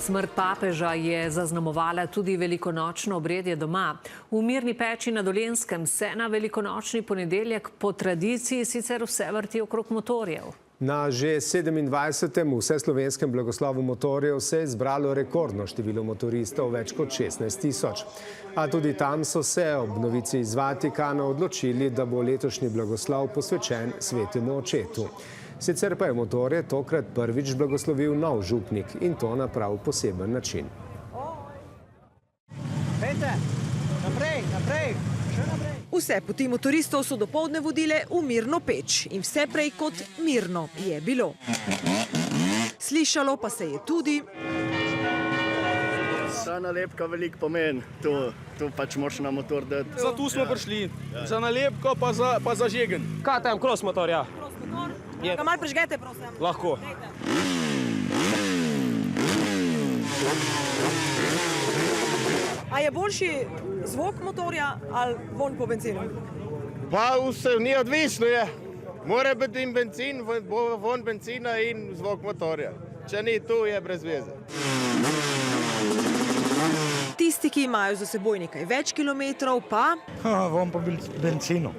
Smrt papeža je zaznamovala tudi velikonočno obredje doma. V Mirni Peči na Dolenjskem se na velikonočni ponedeljek po tradiciji sicer vse vrti okrog motorjev. Na že 27. vseslovenskem blagoslovu motorjev se je zbralo rekordno število motoristov, več kot 16 000. A tudi tam so se ob novici iz Vatikana odločili, da bo letošnji blagoslov posvečen svetemu očetu. Sicer pa je motorje tokrat prvič blagoslovil nov župnik in to na prav poseben način. Vse poti motoristov so dopoldne vodile v Mirno Peč in vse prej kot mirno je bilo. Slišalo pa se je tudi: Ta nalepka veliko pomeni, tu pač moraš na motor dati. Zato smo prišli, za nalepko pa za žegen. Kaj tam, cross motor, ja. Ga malo prižgete, prosim. Lahko. A je boljši zvok motorja ali vonj po benzinu? Pa vse ni odvisno je. Mora biti in benzin, vonj benzina in zvok motorja. Če ni tu, je brez veze. Tisti, ki imajo za seboj nekaj več kilometrov, pa Vonj po benzinu,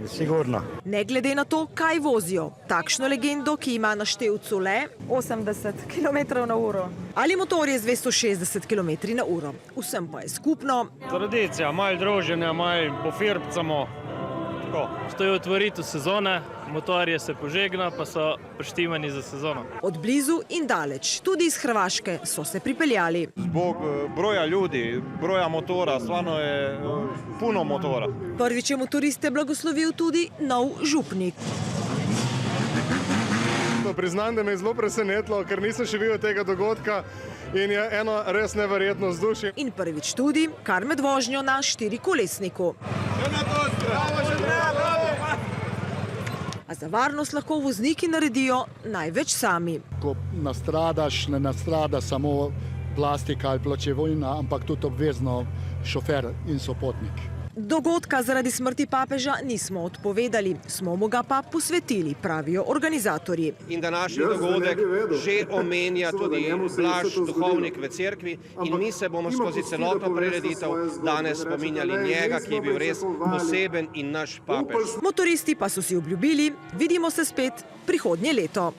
sigurno. ne glede na to, kaj vozijo. Takšno legendo, ki ima na števcu le 80 km na uro. ali motorje z 260 km na uro. Vsem pa je skupno: Tradicija, malo druženja, malo pofirpcamo. To je otvoritev sezone, motorje se požegna, pa so prištimani za sezono. od blizu in daleč, tudi iz Hrvaške, so se pripeljali. Zbog broja ljudi, broja motora, stvarno je puno motora. Prvič je motoriste blagoslovil tudi nov župnik. Priznam, da me je zelo presenetilo, ker nisem še videl tega dogodka in je eno res neverjetno vzdušje. In prvič tudi kar med vožnjo na štirikolesniku. A za varnost lahko vozniki naredijo največ sami. Ko nastradaš, ne nastrada samo plastika ali pločevalina, ampak tudi obvezno šofer in sopotnik. Dogodka zaradi smrti papeža nismo odpovedali, smo mu ga pa posvetili, pravijo organizatorji. In današnji dogodek že omenja tudi Blaž, duhovnik v cerkvi, in mi se bomo skozi celotno prireditev danes spominjali njega, ki je bil res poseben in naš papež. Motoristi pa so si obljubili: vidimo se spet prihodnje leto.